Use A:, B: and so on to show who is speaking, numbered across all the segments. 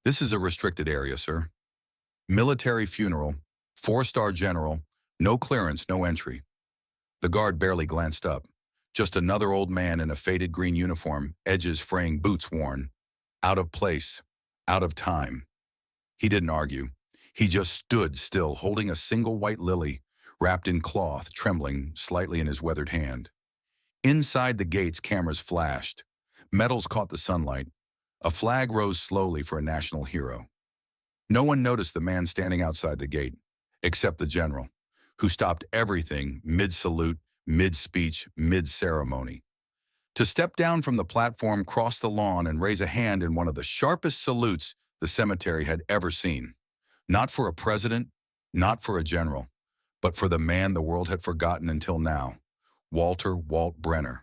A: This is a restricted area, sir. Military funeral, four-star general, no clearance, no entry. The guard barely glanced up. Just another old man in a faded green uniform, edges fraying, boots worn. Out of place, out of time. He didn't argue. He just stood still, holding a single white lily, wrapped in cloth, trembling slightly in his weathered hand. Inside the gates, cameras flashed. Metals caught the sunlight. A flag rose slowly for a national hero. No one noticed the man standing outside the gate, except the general, who stopped everything mid-salute, mid-speech, mid-ceremony. To step down from the platform, cross the lawn, and raise a hand in one of the sharpest salutes the cemetery had ever seen. Not for a president, not for a general, but for the man the world had forgotten until now, Walt Brenner.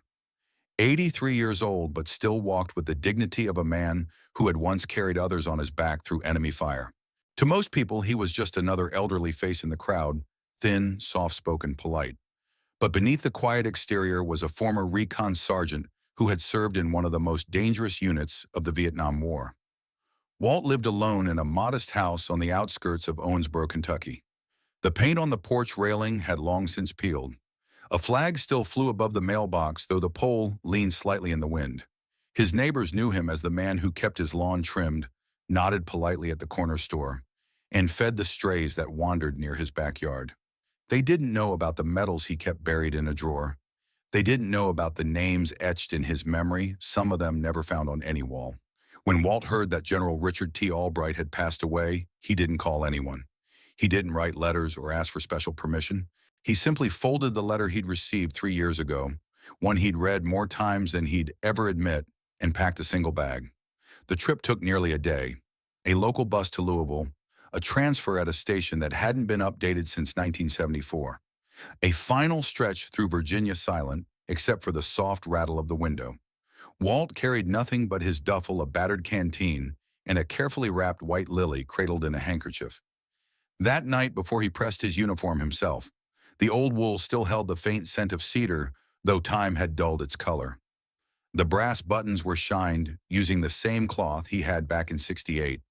A: 83 years old, but still walked with the dignity of a man who had once carried others on his back through enemy fire. To most people, he was just another elderly face in the crowd, thin, soft-spoken, polite. But beneath the quiet exterior was a former recon sergeant who had served in one of the most dangerous units of the Vietnam War. Walt lived alone in a modest house on the outskirts of Owensboro, Kentucky. The paint on the porch railing had long since peeled. A flag still flew above the mailbox, though the pole leaned slightly in the wind. His neighbors knew him as the man who kept his lawn trimmed, nodded politely at the corner store, and fed the strays that wandered near his backyard. They didn't know about the medals he kept buried in a drawer. They didn't know about the names etched in his memory, some of them never found on any wall. When Walt heard that General Richard T. Albright had passed away, he didn't call anyone. He didn't write letters or ask for special permission. He simply folded the letter he'd received 3 years ago, one he'd read more times than he'd ever admit, and packed a single bag. The trip took nearly a day. A local bus to Louisville, a transfer at a station that hadn't been updated since 1974. A final stretch through Virginia silent, except for the soft rattle of the window. Walt carried nothing but his duffel, a battered canteen, and a carefully wrapped white lily cradled in a handkerchief. That night, before he pressed his uniform himself, the old wool still held the faint scent of cedar, though time had dulled its color. The brass buttons were shined using the same cloth he had back in '68.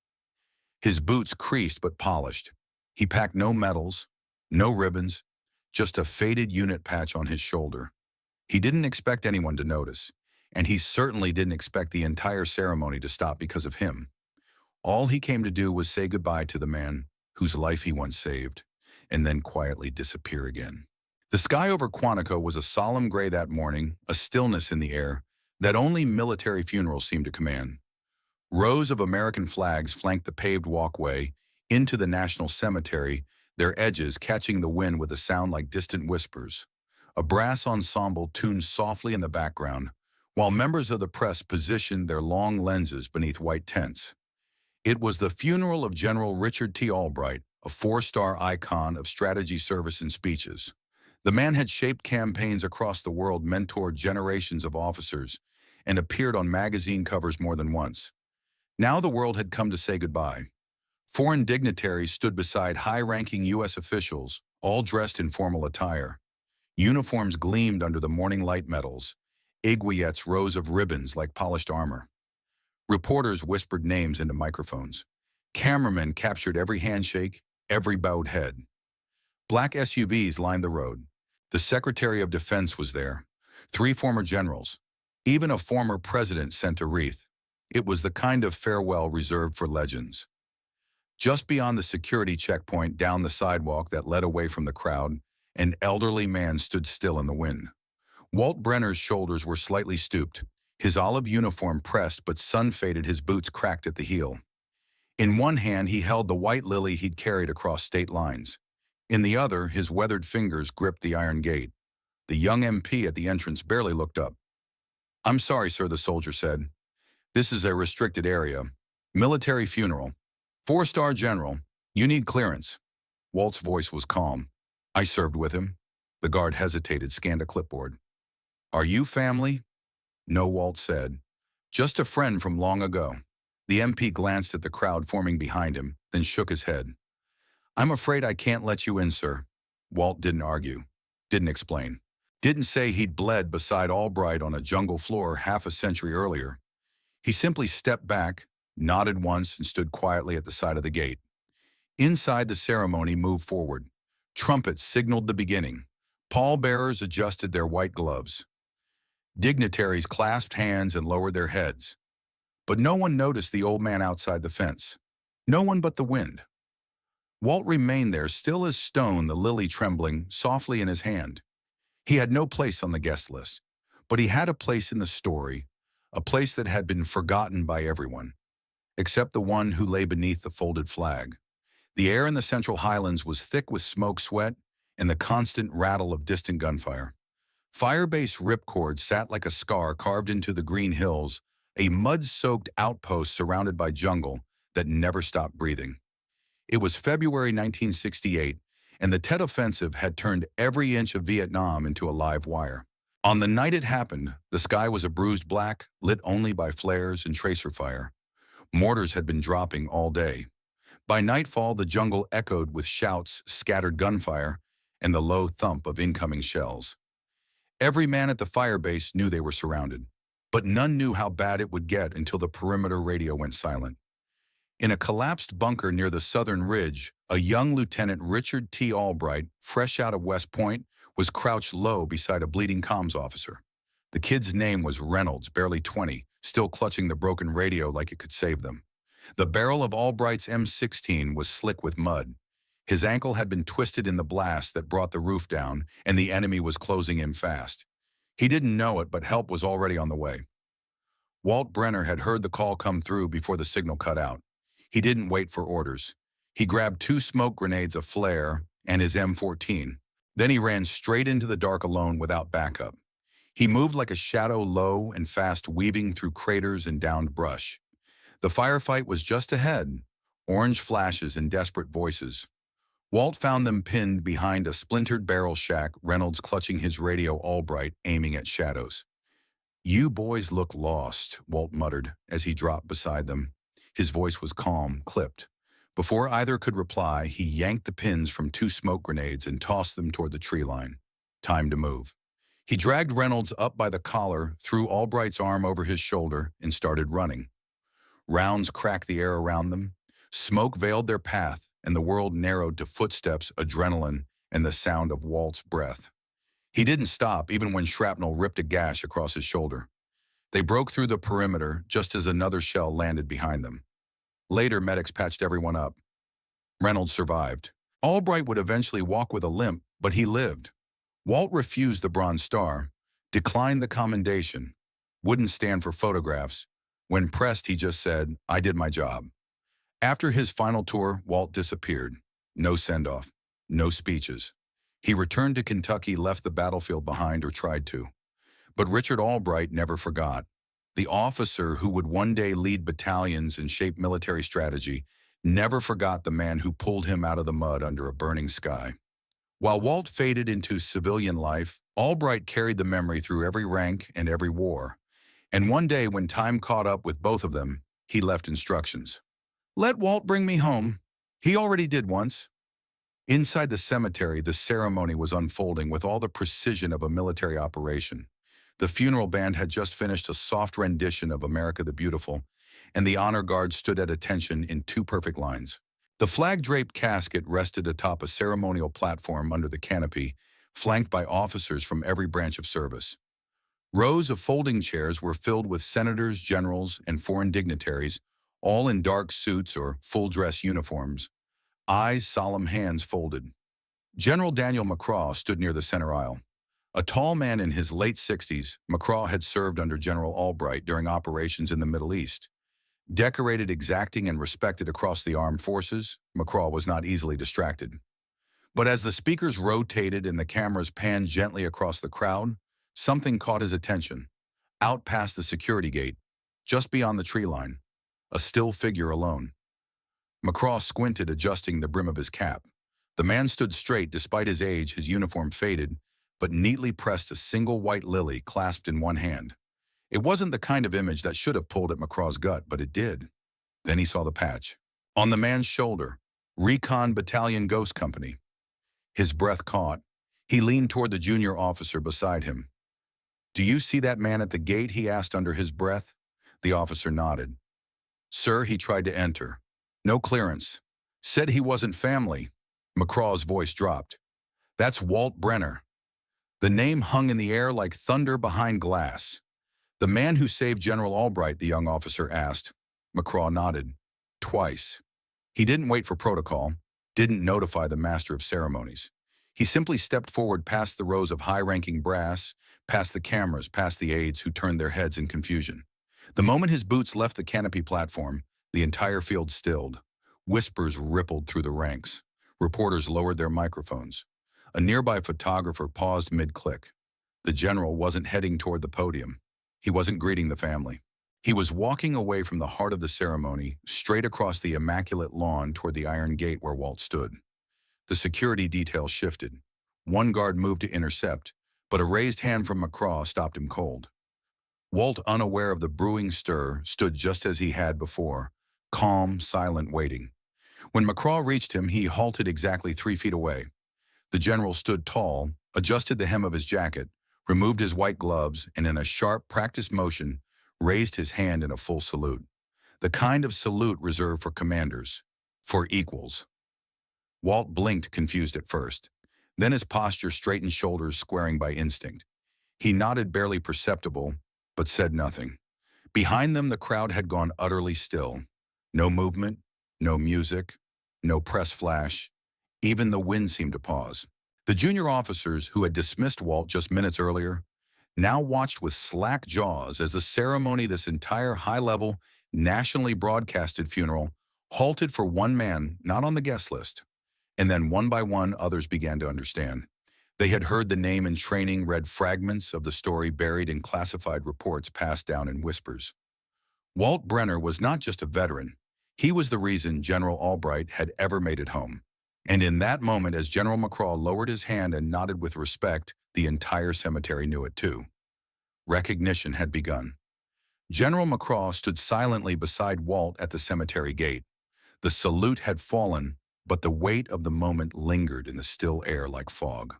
A: His boots creased but polished. He packed no medals, no ribbons, just a faded unit patch on his shoulder. He didn't expect anyone to notice, and he certainly didn't expect the entire ceremony to stop because of him. All he came to do was say goodbye to the man whose life he once saved, and then quietly disappear again. The sky over Quantico was a solemn gray that morning, a stillness in the air that only military funerals seemed to command. Rows of American flags flanked the paved walkway into the National Cemetery, their edges catching the wind with a sound like distant whispers. A brass ensemble tuned softly in the background, while members of the press positioned their long lenses beneath white tents. It was the funeral of General Richard T. Albright, a four-star icon of strategy, service, and speeches. The man had shaped campaigns across the world, mentored generations of officers, and appeared on magazine covers more than once. Now the world had come to say goodbye. Foreign dignitaries stood beside high-ranking U.S. officials, all dressed in formal attire. Uniforms gleamed under the morning light metals. Aiguillettes rows of ribbons like polished armor. Reporters whispered names into microphones. Cameramen captured every handshake, every bowed head. Black SUVs lined the road. The Secretary of Defense was there. 3 former generals. Even a former president sent a wreath. It was the kind of farewell reserved for legends. Just beyond the security checkpoint, down the sidewalk that led away from the crowd, an elderly man stood still in the wind. Walt Brenner's shoulders were slightly stooped, his olive uniform pressed but sun-faded, his boots cracked at the heel. In one hand, he held the white lily he'd carried across state lines. In the other, his weathered fingers gripped the iron gate. The young MP at the entrance barely looked up. "I'm sorry, sir," the soldier said. "This is a restricted area. Military funeral. 4-star general. You need clearance." Walt's voice was calm. "I served with him." The guard hesitated, scanned a clipboard. "Are you family?" "No," Walt said. "Just a friend from long ago." The MP glanced at the crowd forming behind him, then shook his head. "I'm afraid I can't let you in, sir." Walt didn't argue, didn't explain. Didn't say he'd bled beside Albright on a jungle floor half a century earlier. He simply stepped back, nodded once, and stood quietly at the side of the gate. Inside, the ceremony moved forward. Trumpets signaled the beginning. Pallbearers adjusted their white gloves. Dignitaries clasped hands and lowered their heads. But no one noticed the old man outside the fence. No one but the wind. Walt remained there, still as stone, the lily trembling softly in his hand. He had no place on the guest list, but he had a place in the story, a place that had been forgotten by everyone, except the one who lay beneath the folded flag. The air in the Central Highlands was thick with smoke, sweat, and the constant rattle of distant gunfire. Firebase ripcord sat like a scar carved into the green hills, a mud-soaked outpost surrounded by jungle that never stopped breathing. It was February 1968, and the Tet Offensive had turned every inch of Vietnam into a live wire. On the night it happened, the sky was a bruised black, lit only by flares and tracer fire. Mortars had been dropping all day. By nightfall, the jungle echoed with shouts, scattered gunfire, and the low thump of incoming shells. Every man at the firebase knew they were surrounded, but none knew how bad it would get until the perimeter radio went silent. In a collapsed bunker near the southern ridge, a young Lieutenant Richard T. Albright, fresh out of West Point, was crouched low beside a bleeding comms officer. The kid's name was Reynolds, barely 20, still clutching the broken radio like it could save them. The barrel of Albright's M16 was slick with mud. His ankle had been twisted in the blast that brought the roof down, and the enemy was closing in fast. He didn't know it, but help was already on the way. Walt Brenner had heard the call come through before the signal cut out. He didn't wait for orders. He grabbed 2 smoke grenades, a flare, and his M14. Then he ran straight into the dark alone without backup. He moved like a shadow, low and fast, weaving through craters and downed brush. The firefight was just ahead, orange flashes and desperate voices. Walt found them pinned behind a splintered barrel shack, Reynolds clutching his radio, Albright aiming at shadows. "You boys look lost," Walt muttered as he dropped beside them. His voice was calm, clipped. Before either could reply, he yanked the pins from 2 smoke grenades and tossed them toward the tree line. Time to move. He dragged Reynolds up by the collar, threw Albright's arm over his shoulder, and started running. Rounds cracked the air around them. Smoke veiled their path, and the world narrowed to footsteps, adrenaline, and the sound of Walt's breath. He didn't stop, even when shrapnel ripped a gash across his shoulder. They broke through the perimeter just as another shell landed behind them. Later, medics patched everyone up. Reynolds survived. Albright would eventually walk with a limp, but he lived. Walt refused the Bronze Star, declined the commendation, wouldn't stand for photographs. When pressed, he just said, "I did my job." After his final tour, Walt disappeared. No send-off, no speeches. He returned to Kentucky, left the battlefield behind, or tried to. But Richard Albright never forgot. The officer who would one day lead battalions and shape military strategy never forgot the man who pulled him out of the mud under a burning sky. While Walt faded into civilian life, Albright carried the memory through every rank and every war. And one day, when time caught up with both of them, he left instructions. "Let Walt bring me home. He already did once." Inside the cemetery, the ceremony was unfolding with all the precision of a military operation. The funeral band had just finished a soft rendition of America the Beautiful, and the honor guard stood at attention in 2 perfect lines. The flag-draped casket rested atop a ceremonial platform under the canopy, flanked by officers from every branch of service. Rows of folding chairs were filled with senators, generals, and foreign dignitaries, all in dark suits or full-dress uniforms, eyes solemn, hands folded. General Daniel McCraw stood near the center aisle. A tall man in his late 60s, McCraw had served under General Albright during operations in the Middle East. Decorated, exacting, and respected across the armed forces, McCraw was not easily distracted. But as the speakers rotated and the cameras panned gently across the crowd, something caught his attention. Out past the security gate, just beyond the tree line, a still figure alone. McCraw squinted, adjusting the brim of his cap. The man stood straight despite his age, his uniform faded, but neatly pressed a single white lily clasped in one hand. It wasn't the kind of image that should have pulled at McCraw's gut, but it did. Then he saw the patch. On the man's shoulder, Recon Battalion Ghost Company. His breath caught. He leaned toward the junior officer beside him. "Do you see that man at the gate?" he asked under his breath. The officer nodded. Sir, he tried to enter. No clearance. Said he wasn't family. McCraw's voice dropped. That's Walt Brenner. The name hung in the air like thunder behind glass. The man who saved General Albright, the young officer asked. McCraw nodded. Twice. He didn't wait for protocol, didn't notify the master of ceremonies. He simply stepped forward past the rows of high-ranking brass, past the cameras, past the aides who turned their heads in confusion. The moment his boots left the canopy platform, the entire field stilled. Whispers rippled through the ranks. Reporters lowered their microphones. A nearby photographer paused mid-click. The general wasn't heading toward the podium. He wasn't greeting the family. He was walking away from the heart of the ceremony, straight across the immaculate lawn toward the iron gate where Walt stood. The security detail shifted. One guard moved to intercept, but a raised hand from McCraw stopped him cold. Walt, unaware of the brewing stir, stood just as he had before, calm, silent, waiting. When McCraw reached him, he halted exactly 3 feet away. The general stood tall, adjusted the hem of his jacket, removed his white gloves, and in a sharp, practiced motion, raised his hand in a full salute. The kind of salute reserved for commanders, for equals. Walt blinked, confused at first. Then his posture straightened, shoulders squaring by instinct. He nodded, barely perceptible, but said nothing. Behind them, the crowd had gone utterly still. No movement, no music, no press flash. Even the wind seemed to pause. The junior officers, who had dismissed Walt just minutes earlier, now watched with slack jaws as the ceremony, this entire high-level, nationally broadcasted funeral, halted for one man not on the guest list. And then one by one, others began to understand. They had heard the name in training, read fragments of the story buried in classified reports passed down in whispers. Walt Brenner was not just a veteran. He was the reason General Albright had ever made it home. And in that moment, as General McCraw lowered his hand and nodded with respect, the entire cemetery knew it too. Recognition had begun. General McCraw stood silently beside Walt at the cemetery gate. The salute had fallen, but the weight of the moment lingered in the still air like fog.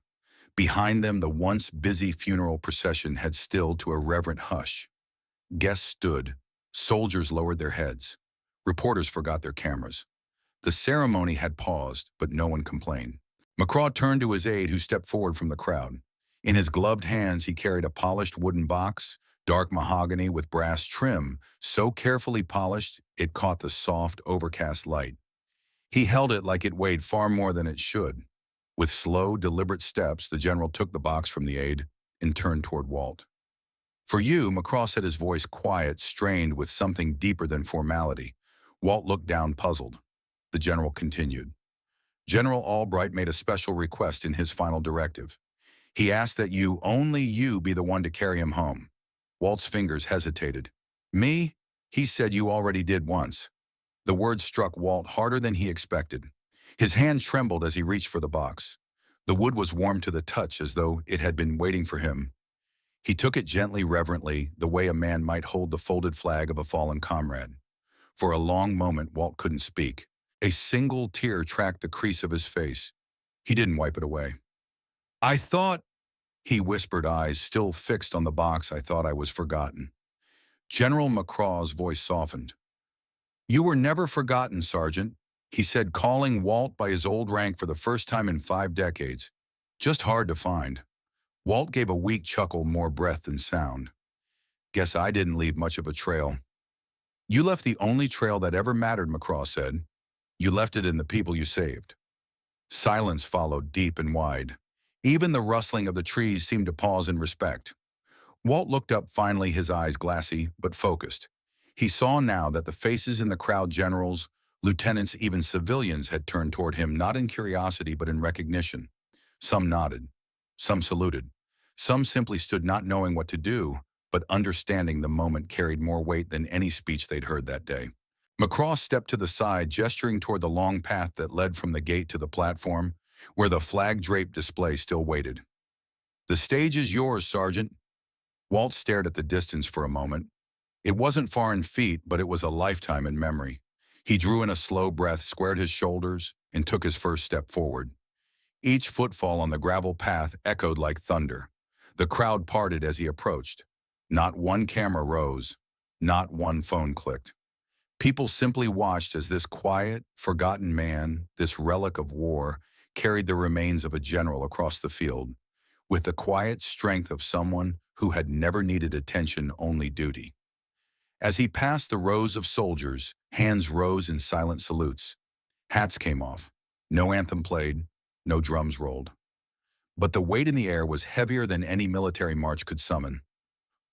A: Behind them, the once busy funeral procession had stilled to a reverent hush. Guests stood. Soldiers lowered their heads. Reporters forgot their cameras. The ceremony had paused, but no one complained. McCraw turned to his aide, who stepped forward from the crowd. In his gloved hands, he carried a polished wooden box, dark mahogany with brass trim, so carefully polished it caught the soft, overcast light. He held it like it weighed far more than it should. With slow, deliberate steps, the general took the box from the aide and turned toward Walt. For you, McCraw said, his voice quiet, strained with something deeper than formality. Walt looked down, puzzled. The general continued. General Albright made a special request in his final directive. He asked that you, only you, be the one to carry him home. Walt's fingers hesitated. Me? He said you already did once. The words struck Walt harder than he expected. His hand trembled as he reached for the box. The wood was warm to the touch, as though it had been waiting for him. He took it gently, reverently, the way a man might hold the folded flag of a fallen comrade. For a long moment, Walt couldn't speak. A single tear tracked the crease of his face. He didn't wipe it away. I thought, he whispered, eyes still fixed on the box, I thought I was forgotten. General McCraw's voice softened. You were never forgotten, Sergeant, he said, calling Walt by his old rank for the first time in 5 decades. Just hard to find. Walt gave a weak chuckle, more breath than sound. Guess I didn't leave much of a trail. You left the only trail that ever mattered, McCraw said. You left it in the people you saved. Silence followed, deep and wide. Even the rustling of the trees seemed to pause in respect. Walt looked up, finally, his eyes glassy but focused. He saw now that the faces in the crowd, generals, lieutenants, even civilians, had turned toward him, not in curiosity but in recognition. Some nodded. Some saluted. Some simply stood, not knowing what to do, but understanding the moment carried more weight than any speech they'd heard that day. McCraw stepped to the side, gesturing toward the long path that led from the gate to the platform, where the flag-draped display still waited. The stage is yours, Sergeant. Walt stared at the distance for a moment. It wasn't far in feet, but it was a lifetime in memory. He drew in a slow breath, squared his shoulders, and took his first step forward. Each footfall on the gravel path echoed like thunder. The crowd parted as he approached. Not one camera rose. Not one phone clicked. People simply watched as this quiet, forgotten man, this relic of war, carried the remains of a general across the field, with the quiet strength of someone who had never needed attention, only duty. As he passed the rows of soldiers, hands rose in silent salutes. Hats came off. No anthem played, no drums rolled. But the weight in the air was heavier than any military march could summon.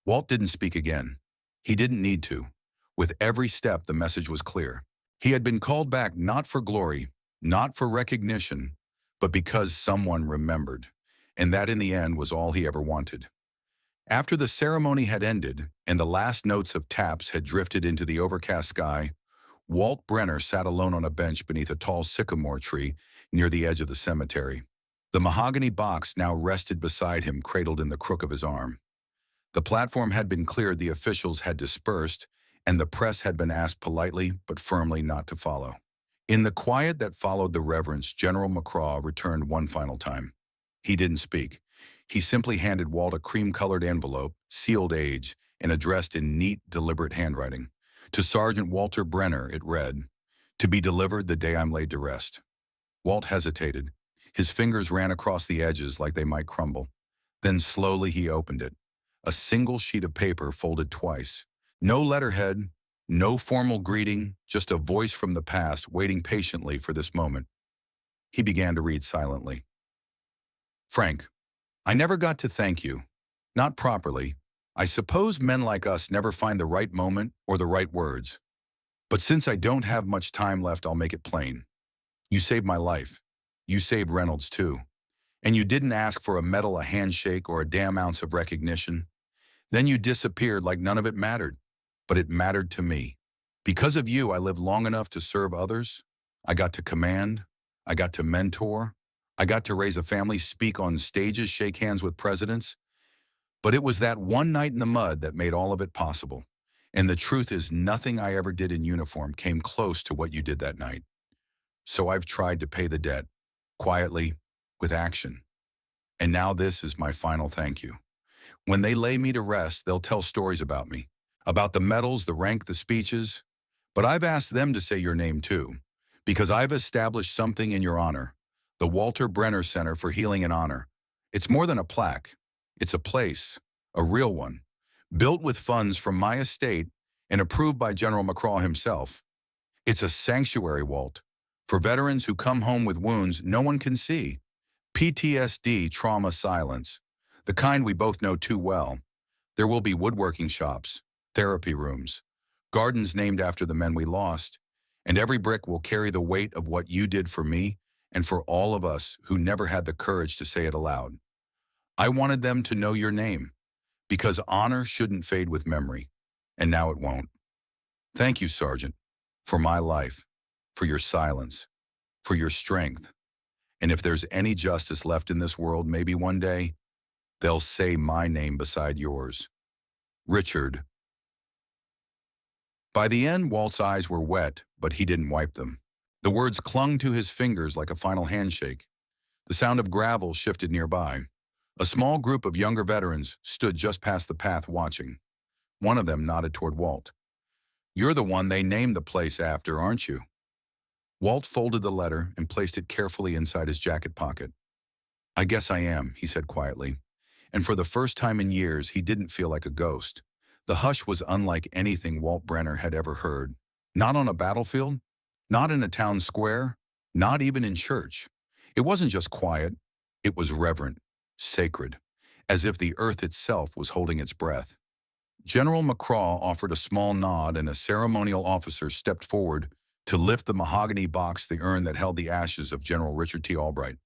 A: Walt didn't speak again. He didn't need to. With every step, the message was clear. He had been called back not for glory, not for recognition, but because someone remembered. And that in the end was all he ever wanted. After the ceremony had ended and the last notes of taps had drifted into the overcast sky, Walt Brenner sat alone on a bench beneath a tall sycamore tree near the edge of the cemetery. The mahogany box now rested beside him, cradled in the crook of his arm. The platform had been cleared, the officials had dispersed, and the press had been asked politely but firmly not to follow. In the quiet that followed the reverence, General McCraw returned one final time. He didn't speak. He simply handed Walt a cream-colored envelope, sealed age, and addressed in neat, deliberate handwriting. To Sergeant Walter Brenner, it read, "To be delivered the day I'm laid to rest." Walt hesitated. His fingers ran across the edges like they might crumble. Then slowly he opened it. A single sheet of paper folded twice. No letterhead, no formal greeting, just a voice from the past waiting patiently for this moment. He began to read silently. "Frank, I never got to thank you. Not properly. I suppose men like us never find the right moment or the right words. But since I don't have much time left, I'll make it plain. You saved my life. You saved Reynolds too. And you didn't ask for a medal, a handshake, or a damn ounce of recognition. Then you disappeared like none of it mattered. But it mattered to me. Because of you, I lived long enough to serve others. I got to command. I got to mentor. I got to raise a family, speak on stages, shake hands with presidents. But it was that one night in the mud that made all of it possible. And the truth is, nothing I ever did in uniform came close to what you did that night. So I've tried to pay the debt, quietly, with action. And now this is my final thank you. When they lay me to rest, they'll tell stories about me, about the medals, the rank, the speeches. But I've asked them to say your name too, because I've established something in your honor, the Walter Brenner Center for Healing and Honor. It's more than a plaque. It's a place, a real one, built with funds from my estate and approved by General McCraw himself. It's a sanctuary, Walt, for veterans who come home with wounds no one can see. PTSD, trauma, silence, the kind we both know too well. There will be woodworking shops, therapy rooms, gardens named after the men we lost, and every brick will carry the weight of what you did for me and for all of us who never had the courage to say it aloud. I wanted them to know your name, because honor shouldn't fade with memory, and now it won't. Thank you, Sergeant, for my life, for your silence, for your strength. And if there's any justice left in this world, maybe one day, they'll say my name beside yours. Richard. By the end, Walt's eyes were wet, but he didn't wipe them. The words clung to his fingers like a final handshake. The sound of gravel shifted nearby. A small group of younger veterans stood just past the path watching. One of them nodded toward Walt. "You're the one they named the place after, aren't you?" Walt folded the letter and placed it carefully inside his jacket pocket. "I guess I am," he said quietly. And for the first time in years, he didn't feel like a ghost. The hush was unlike anything Walt Brenner had ever heard. Not on a battlefield, not in a town square, not even in church. It wasn't just quiet, it was reverent, sacred, as if the earth itself was holding its breath. General McCraw offered a small nod, and a ceremonial officer stepped forward to lift the mahogany box, the urn that held the ashes of General Richard T. Albright.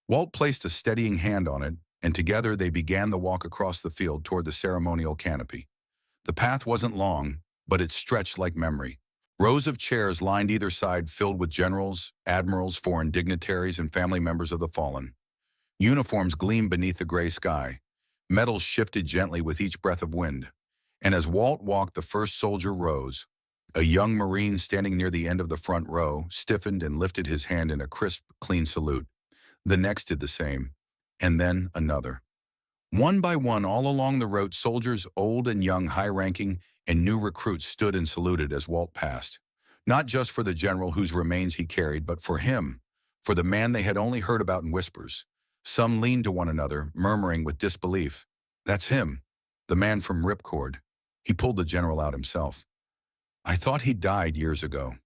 A: Walt placed a steadying hand on it, and together they began the walk across the field toward the ceremonial canopy. The path wasn't long, but it stretched like memory. Rows of chairs lined either side, filled with generals, admirals, foreign dignitaries, and family members of the fallen. Uniforms gleamed beneath the gray sky. Medals shifted gently with each breath of wind. And as Walt walked, the first soldier rose. A young Marine standing near the end of the front row stiffened and lifted his hand in a crisp, clean salute. The next did the same, and then another. One by one, all along the road, soldiers, old and young, high-ranking, and new recruits stood and saluted as Walt passed. Not just for the general whose remains he carried, but for him, for the man they had only heard about in whispers. Some leaned to one another, murmuring with disbelief, "That's him, the man from Ripcord." He pulled the general out himself. "I thought he died years ago."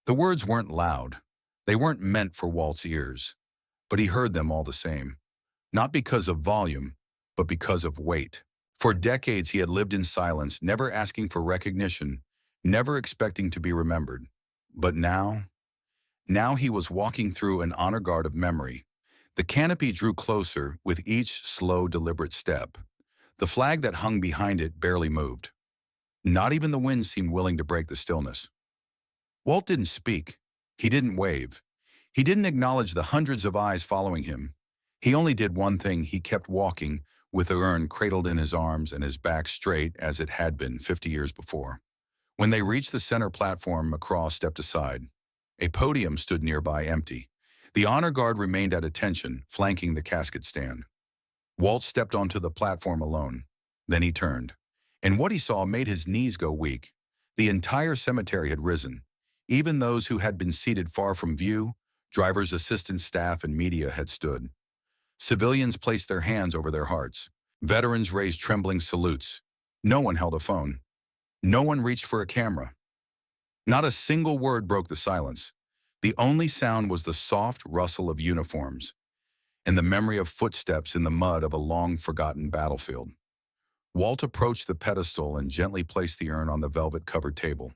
A: The words weren't loud. They weren't meant for Walt's ears. But he heard them all the same. Not because of volume, but because of weight. For decades he had lived in silence, never asking for recognition, never expecting to be remembered. But now he was walking through an honor guard of memory. The canopy drew closer with each slow, deliberate step. The flag that hung behind it barely moved. Not even the wind seemed willing to break the stillness. Walt didn't speak. He didn't wave. He didn't acknowledge the hundreds of eyes following him. He only did one thing. He kept walking, with the urn cradled in his arms and his back straight as it had been 50 years before. When they reached the center platform, McCraw stepped aside. A podium stood nearby, empty. The honor guard remained at attention, flanking the casket stand. Walt stepped onto the platform alone. Then he turned. And what he saw made his knees go weak. The entire cemetery had risen. Even those who had been seated far from view, drivers, assistant staff, and media had stood. Civilians placed their hands over their hearts. Veterans raised trembling salutes. No one held a phone. No one reached for a camera. Not a single word broke the silence. The only sound was the soft rustle of uniforms and the memory of footsteps in the mud of a long-forgotten battlefield. Walt approached the pedestal and gently placed the urn on the velvet-covered table.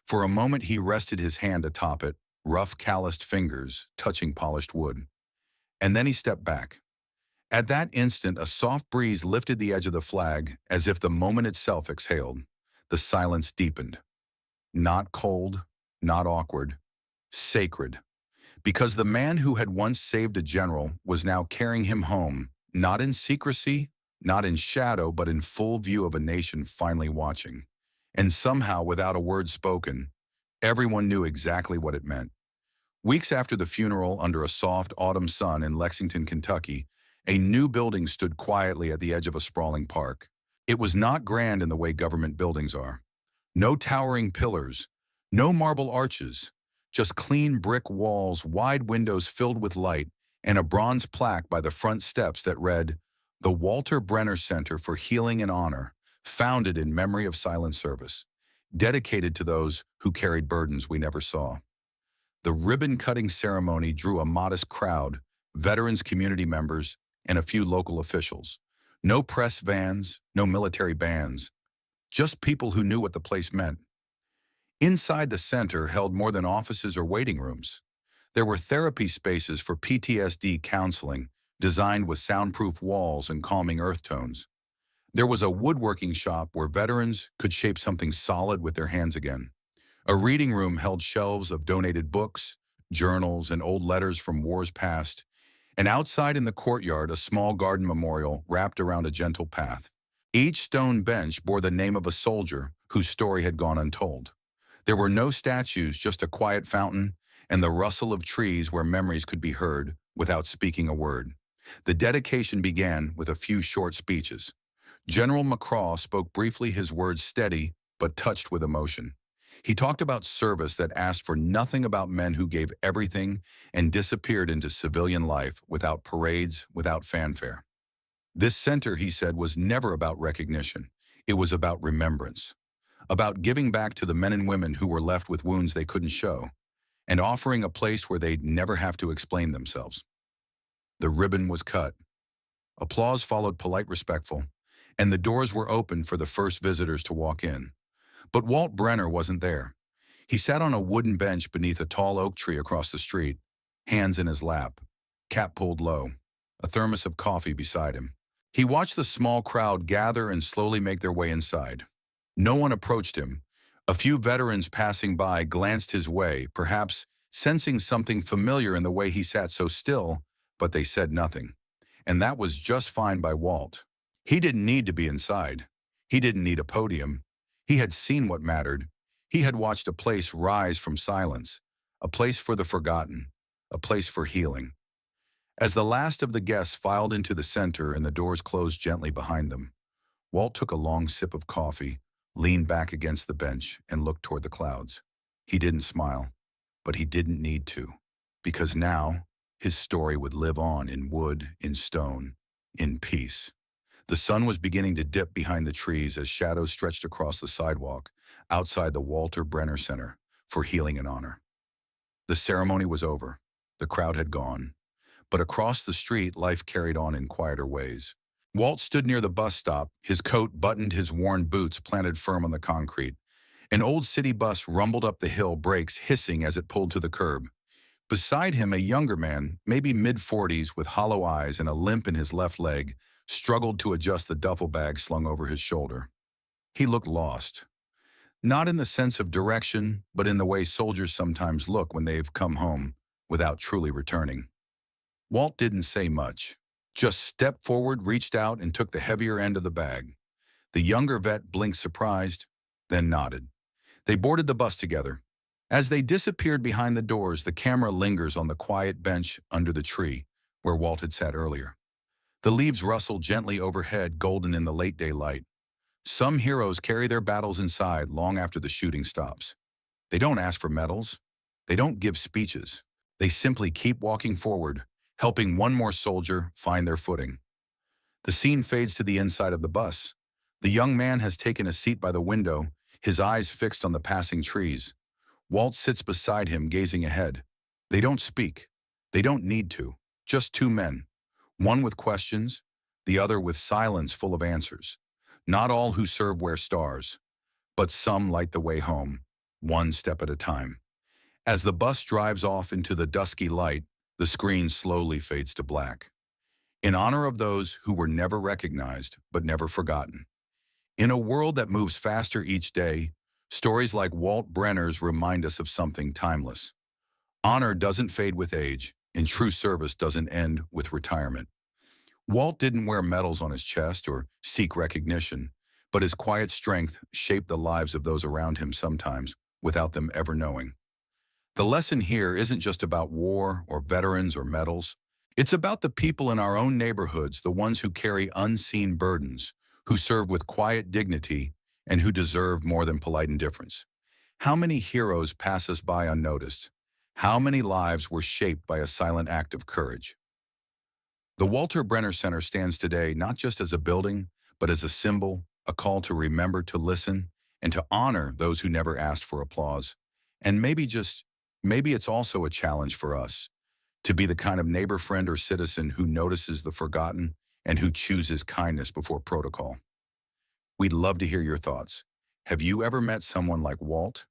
A: For a moment he rested his hand atop it, rough, calloused fingers touching polished wood. And then he stepped back. At that instant, a soft breeze lifted the edge of the flag, as if the moment itself exhaled. The silence deepened. Not cold, not awkward, sacred. Because the man who had once saved a general was now carrying him home, not in secrecy, not in shadow, but in full view of a nation finally watching. And somehow, without a word spoken, everyone knew exactly what it meant. Weeks after the funeral, under a soft autumn sun in Lexington, Kentucky, a new building stood quietly at the edge of a sprawling park. It was not grand in the way government buildings are. No towering pillars, no marble arches, just clean brick walls, wide windows filled with light, and a bronze plaque by the front steps that read, "The Walter Brenner Center for Healing and Honor, founded in memory of silent service, dedicated to those who carried burdens we never saw." The ribbon-cutting ceremony drew a modest crowd, veterans, community members, and a few local officials. No press vans, no military bands, just people who knew what the place meant. Inside the center held more than offices or waiting rooms. There were therapy spaces for PTSD counseling, designed with soundproof walls and calming earth tones. There was a woodworking shop where veterans could shape something solid with their hands again. A reading room held shelves of donated books, journals, and old letters from wars past. And outside in the courtyard, a small garden memorial wrapped around a gentle path. Each stone bench bore the name of a soldier whose story had gone untold. There were no statues, just a quiet fountain and the rustle of trees where memories could be heard without speaking a word. The dedication began with a few short speeches. General McCraw spoke briefly, his words steady but touched with emotion. He talked about service that asked for nothing, about men who gave everything and disappeared into civilian life without parades, without fanfare. This center, he said, was never about recognition. It was about remembrance, about giving back to the men and women who were left with wounds they couldn't show, and offering a place where they'd never have to explain themselves. The ribbon was cut. Applause followed, polite, respectful, and the doors were opened for the first visitors to walk in. But Walt Brenner wasn't there. He sat on a wooden bench beneath a tall oak tree across the street, hands in his lap, cap pulled low, a thermos of coffee beside him. He watched the small crowd gather and slowly make their way inside. No one approached him. A few veterans passing by glanced his way, perhaps sensing something familiar in the way he sat so still, but they said nothing. And that was just fine by Walt. He didn't need to be inside. He didn't need a podium. He had seen what mattered. He had watched a place rise from silence, a place for the forgotten, a place for healing. As the last of the guests filed into the center and the doors closed gently behind them, Walt took a long sip of coffee, leaned back against the bench, and looked toward the clouds. He didn't smile, but he didn't need to, because now his story would live on in wood, in stone, in peace. The sun was beginning to dip behind the trees as shadows stretched across the sidewalk outside the Walter Brenner Center for Healing and Honor. The ceremony was over. The crowd had gone. But across the street, life carried on in quieter ways. Walt stood near the bus stop, his coat buttoned, his worn boots planted firm on the concrete. An old city bus rumbled up the hill, brakes hissing as it pulled to the curb. Beside him, a younger man, maybe mid-40s, with hollow eyes and a limp in his left leg, struggled to adjust the duffel bag slung over his shoulder. He looked lost. Not in the sense of direction, but in the way soldiers sometimes look when they've come home without truly returning. Walt didn't say much, just stepped forward, reached out, and took the heavier end of the bag. The younger vet blinked surprised, then nodded. They boarded the bus together. As they disappeared behind the doors, the camera lingers on the quiet bench under the tree where Walt had sat earlier. The leaves rustle gently overhead, golden in the late daylight. Some heroes carry their battles inside long after the shooting stops. They don't ask for medals. They don't give speeches. They simply keep walking forward, helping one more soldier find their footing. The scene fades to the inside of the bus. The young man has taken a seat by the window, his eyes fixed on the passing trees. Walt sits beside him, gazing ahead. They don't speak. They don't need to. Just two men. One with questions, the other with silence full of answers. Not all who serve wear stars, but some light the way home, one step at a time. As the bus drives off into the dusky light, the screen slowly fades to black. In honor of those who were never recognized but never forgotten. In a world that moves faster each day, stories like Walt Brenner's remind us of something timeless. Honor doesn't fade with age, and true service doesn't end with retirement. Walt didn't wear medals on his chest or seek recognition, but his quiet strength shaped the lives of those around him, sometimes without them ever knowing. The lesson here isn't just about war or veterans or medals. It's about the people in our own neighborhoods, the ones who carry unseen burdens, who serve with quiet dignity, and who deserve more than polite indifference. How many heroes pass us by unnoticed? How many lives were shaped by a silent act of courage? The Walter Brenner Center stands today not just as a building, but as a symbol, a call to remember, to listen, and to honor those who never asked for applause. And maybe it's also a challenge for us to be the kind of neighbor, friend, or citizen who notices the forgotten and who chooses kindness before protocol. We'd love to hear your thoughts. Have you ever met someone like Walt?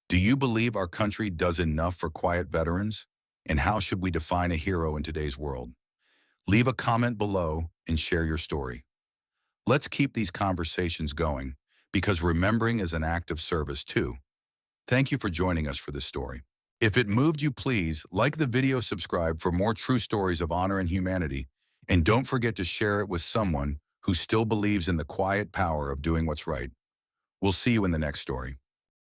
A: Do you believe our country does enough for quiet veterans? And how should we define a hero in today's world? Leave a comment below and share your story. Let's keep these conversations going, because remembering is an act of service too. Thank you for joining us for this story. If it moved you, please like the video, subscribe for more true stories of honor and humanity, and don't forget to share it with someone who still believes in the quiet power of doing what's right. We'll see you in the next story.